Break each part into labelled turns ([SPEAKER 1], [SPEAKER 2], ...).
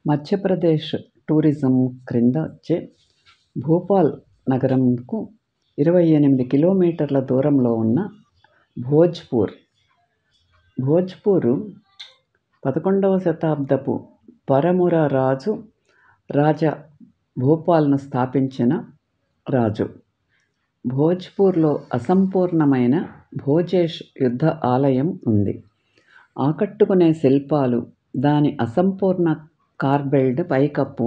[SPEAKER 1] Madhya Pradesh tourism క్రింద వచ్చే భోపాల్ నగరంకు 28 కిలోమీటర్ల దూరంలో ఉన్న భోజ్పూర్ 11వ శతాబ్దపు పరముర రాజా భోపాల్ను స్థాపించిన రాజు. భోజ్పూర్లో అసంపూర్ణమైన భోజేష్ యుద్ధ ఆలయం ఉంది. ఆకట్టుకునే శిల్పాలు దాని అసంపూర్ణ కార్బెల్డ్ పైకప్పు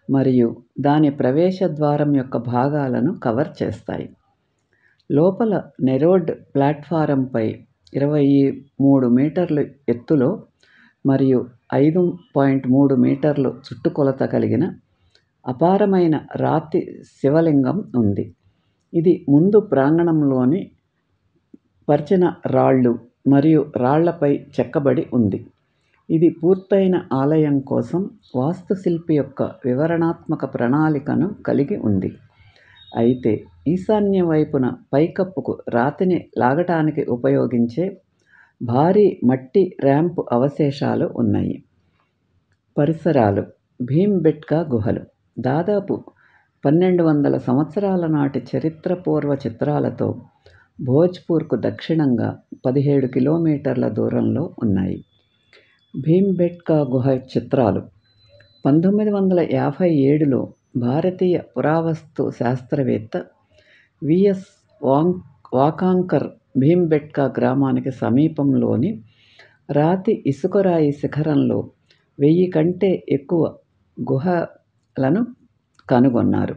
[SPEAKER 1] మరియు దాని ప్రవేశ ద్వారం యొక్క భాగాలను కవర్ చేస్తాయి. లోపల నెరోడ్ ప్లాట్ఫారంపై 23 మీటర్లు ఎత్తులో మరియు 5.3 మీటర్లు చుట్టుకొలత కలిగిన అపారమైన రాతి శివలింగం ఉంది. ఇది ముందు ప్రాంగణంలోని పరిచిన రాళ్ళు మరియు రాళ్లపై చెక్కబడి ఉంది. ఇది పూర్తయిన ఆలయం కోసం వాస్తుశిల్పి యొక్క వివరణాత్మక ప్రణాళికను కలిగి ఉంది. అయితే ఈశాన్య వైపున పైకప్పుకు రాతిని లాగటానికి ఉపయోగించే భారీ మట్టి ర్యాంప్ అవశేషాలు ఉన్నాయి. పరిసరాలు: భీంబెట్కా గుహలు దాదాపు 1200 సంవత్సరాల నాటి చరిత్రపూర్వ చిత్రాలతో భోజ్పూర్కు దక్షిణంగా 17 కిలోమీటర్ల దూరంలో ఉన్నాయి. భీంబెట్కా గుహ చిత్రాలు 1957లో భారతీయ పురావస్తు శాస్త్రవేత్త విఎస్ వాకాంకర్ భీంబెట్కా గ్రామానికి సమీపంలోని రాతి ఇసుకరాయి శిఖరంలో 1000 కంటే ఎక్కువ గుహలను కనుగొన్నారు.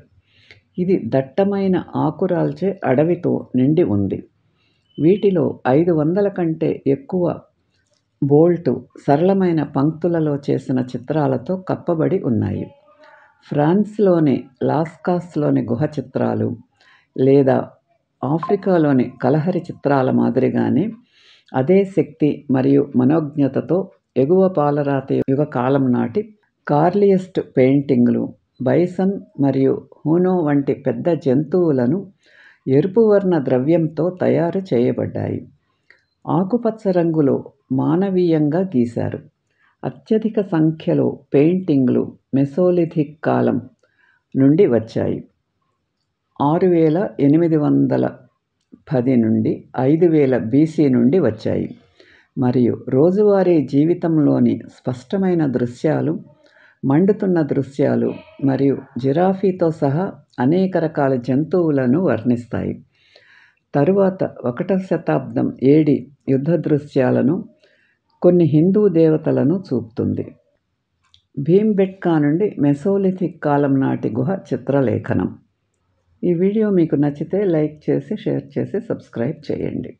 [SPEAKER 1] ఇది దట్టమైన ఆకురాల్చే అడవితో నిండి ఉంది. వీటిలో 500 కంటే ఎక్కువ బోల్టు సరళమైన పంక్తులలో చేసిన చిత్రాలతో కప్పబడి ఉన్నాయి. ఫ్రాన్స్లోని లాస్కాస్లోని గుహ చిత్రాలు లేదా ఆఫ్రికాలోని కలహరి చిత్రాల మాదిరిగానే అదే శక్తి మరియు మనోజ్ఞతతో ఎగువ పాలరాతి యుగ కాలం నాటి కార్లియస్ట్ పెయింటింగ్లు బైసన్ మరియు హూనో వంటి పెద్ద జంతువులను ఎరుపు వర్ణ ద్రవ్యంతో తయారు చేయబడ్డాయి. ఆకుపచ్చ రంగులో మానవీయంగా గీశారు. అత్యధిక సంఖ్యలో పెయింటింగ్లు మెసోలిథిక్ కాలం నుండి వచ్చాయి. 6810 నుండి 5000 బీసీ నుండి వచ్చాయి మరియు రోజువారీ జీవితంలోని స్పష్టమైన దృశ్యాలు, మండుతున్న దృశ్యాలు మరియు జిరాఫీతో సహా అనేక రకాల జంతువులను వర్ణిస్తాయి. తరువాత 1వ శతాబ్దం ఏడి యుద్ధ దృశ్యాలను, కొన్ని హిందూ దేవతలను చూపుతుంది. భీంబెట్కా నుండి మెసోలిథిక్ కాలం నాటి గుహ చిత్రలేఖనం. ఈ వీడియో మీకు నచ్చితే లైక్ చేసి, షేర్ చేసి, సబ్స్క్రైబ్ చేయండి.